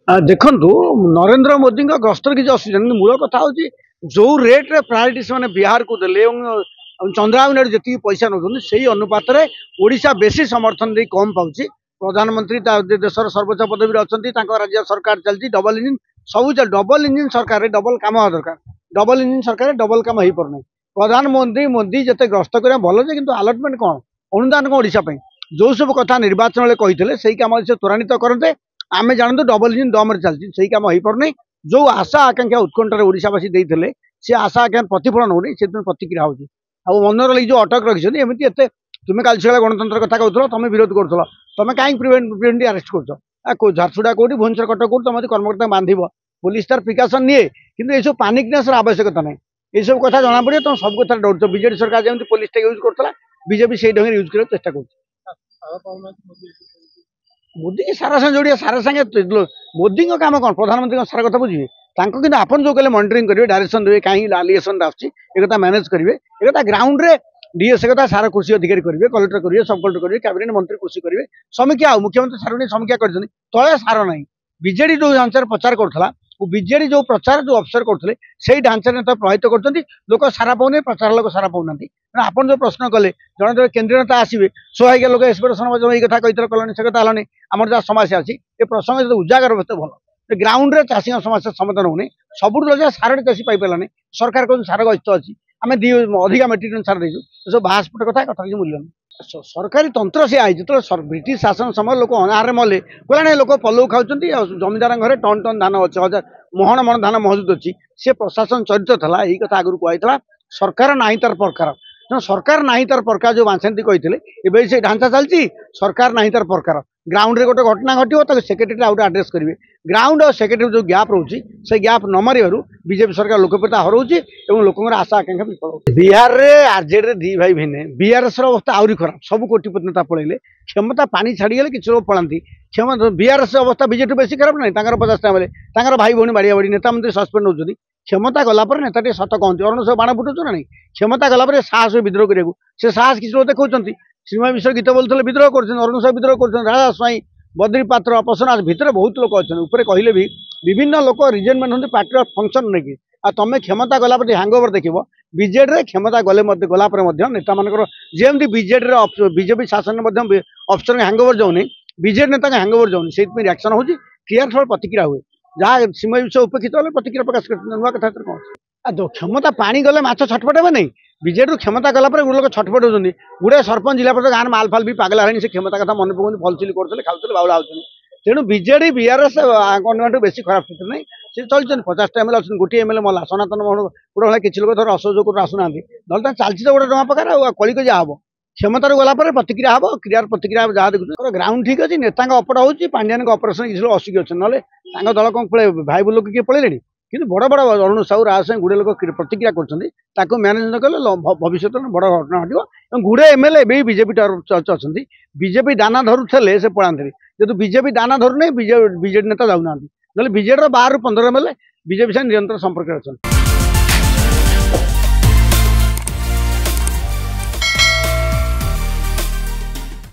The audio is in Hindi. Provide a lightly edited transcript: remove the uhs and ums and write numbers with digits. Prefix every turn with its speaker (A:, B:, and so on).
A: देखु नरेंद्र मोदी गस्तर किसी असुविधा नहीं मूल कथा हूँ जो रेट्रे प्रायोरीटी से बिहार को देले चंद्राबाबू नायडू जी पैसा नौ से अनुपात ओडिशा बेसी समर्थन दे कम पाँच प्रधानमंत्री देशर सर्वोच्च पदवी अच्छा राज्य सरकार चलती डबल इंजिन सब डबल इंजिन सरकार डबल कम हवा दरकार डबल इंजिन सरकार डबल कम हो पारना प्रधानमंत्री मोदी जिते ग्रस्त करा भल जे कि आलटमेंट कौन अनुदान कौन ओडिशा जो सब कथा निर्वाचन कहते से कम से त्वरान्वित करते आमे जानते डबल इंजिन दम चलती से कम हो पारना जो आशा आकांक्षा उत्कंठार ओडिशावासी देते सी आशा आकांक्षा प्रतिफलन होनी से प्रतिक्रिया होगी आ मनोर लगी जो अटक रखिंट एमती तुम्हें काली सकाल गणतंत्र कथा कहूल तुम विरोध कर तुम कहीं प्रिवेंट अरेस्ट कर झारसुड़ा कौटी भुवनेश्वर कटक कौटी तुम कर्मकर्ता बांध पुलिस तार प्रिकसन निए कि ये पानिकनेस आवश्यकता ना ये सब कथा जना पड़े तुम सब कथा डर बीजेडी सरकार जमी पुलिस यूज करता बीजेपी से ढंग यूज करने चेष्टा कर मोदी की सारा संगे जोड़िया सारा संगे मोदी काम कौन प्रधानमंत्री सारा कथा बुझे कि आपन जो कहले मॉनिटरिंग करेंगे डायरेक्शन देवे कहीं आलिगेशन आसता मैनेज करेंगे एक ग्राउंड रे डीएस कथा सारा कृषि अधिकारी करेंगे कलेक्टर करेंगे सब कलेक्टर करेंगे कैबिनेट मंत्री कृषि करेंगे समीक्षा मुख्यमंत्री सार समीक्षा कर तले सार ना बीजेडी जो ढांचार प्रचार करा बीजेडी जो प्रचार जो अफसर करते से ढांचार प्रभावित कर लोक सारा पाने प्रचार लोक सारा पाऊना आप जो प्रश्न कले जड़े जब केन्द्रीय नेता आसवे स्वाभाविक लोक एक्सपेक्टेशन ये कथा कही कलानी से कथा है आम जहाँ समस्या अच्छी ये प्रसंग जो उजागर होते भल ग्राउंड रे चाषी समस्या समाधान होनी सब सारे चाषी पाइपारानी सरकार कहते सार गस्त अच्छी आम अधिका मेट्रिक सार देचु सब बासपट कथा कथा किसी मूल्य नहीं सरकारी तंत्र से आई जो ब्रिटिश शासन समय लोक अनाहारे मले कहला लोक पलौ खाऊँ जमीदार घरे टन टन धान अच्छे हजार महण महण धान महजूद अच्छी सी प्रशासन चरित्र था यही कथा आगुरी कहला सरकार ना तार प्रकार सरकार ना तार प्रकार जो बांसती कहते से ढांचा चलती सरकार ना तार प्रकार ग्राउंड रे गोटे घटना घटो सेक्रेटरी आउट आड्रेस करेंगे ग्राउंड और सेक्रेटरी जो गैप रोचे से गैप न मारू बीजेपी सरकार लोकप्रियता हरौची लोक आशा आकांक्षा विफल बिहार में आरजेडी दी भाई भिने बीआरएस अवस्था आहरी खराब सब कोटिपति नेता पलैले क्षमता पानी छाड़गले कि लोग पलांती क्षमता बीआरएस अवस्था बीजेपी बेसी खराब ना 50 बेले भाई भौणी बाड़िया बाड़ी नेता मंत्री सस्पेंड होती क्षमता गलापर नेता टे सत कहते अरुण सब बाण फुटुच ना नहीं क्षमता गलापर साहस विद्रोह करा से साहस किसी लोग देखा श्रीमा विश्व गीत बोलते विद्रोह कर अरुण साहब विद्रोह कर राजा स्वाई बद्री पात्र अपसनाथ भितर बहुत लोक अच्छे कहले भी विभिन्न लोक रिजनमेंट होती पार्टी फंक्शन नहीं आ तुम क्षमता गलापर हैंगओवर देख बीजेडी क्षमता गले गलापर नेता मानकर जमी बीजेडी बीजेपी शासन में अफसर हैंगओवर जाऊनी बीजेडी नेता हैंगओवर जाऊनी से रिएक्शन हो क्लियर थोड़ा प्रतिक्रिया हुए जहाँ सीमा विषय उपेक्षित हो प्रतिक्रिया प्रकाश कर कथा कौन क्षमता पानी गले माछ छटपट हे नहीं बीजेडी क्षमता गला लोक छटपट होती गुड़े सरपंच जिला पर गाँव मालफाल भी पागल है से क्षमता कथा मन पकाते भलसिल करते खाते बाउला होती तेणु बीजेडी बीआरएस गवर्नमेंट बेसी खराब स्थित नहीं सी चलते 50 एमएलए अच्छे गोटे एमएलए मला सनातन मोहन गुड़ा किसी लोग थोड़ा असहयोग आसुना ना चलती तो गोटे जमा प्रकार कलिक जहाँ हम क्षमतार गला प्रतिक्रिया हम क्रियार प्रतिक्रिया जहाँ देखुए ग्राउंड ठीक अच्छे नेता अपट हो पांड्यान ऑपरेशन किसी लोग असुखी अच्छे ना दल कौन पड़े भाई बोल किए पड़े कि बड़ बड़ अरुण साहू राज गुड़े लोक प्रतिक्रिया कर मैनेज कले भविष्य में बड़ घटना घटो गुड़े एमएलए भी बीजेपी अच्छा बीजेपी दाना धरुले से पलांती जेहतु बीजेपी दाना धरुना बीजेडी नेता जाऊना ना बीजेडी 12 ରୁ 15 एमएलए बीजेपी से निरंतर संपर्क अच्छा।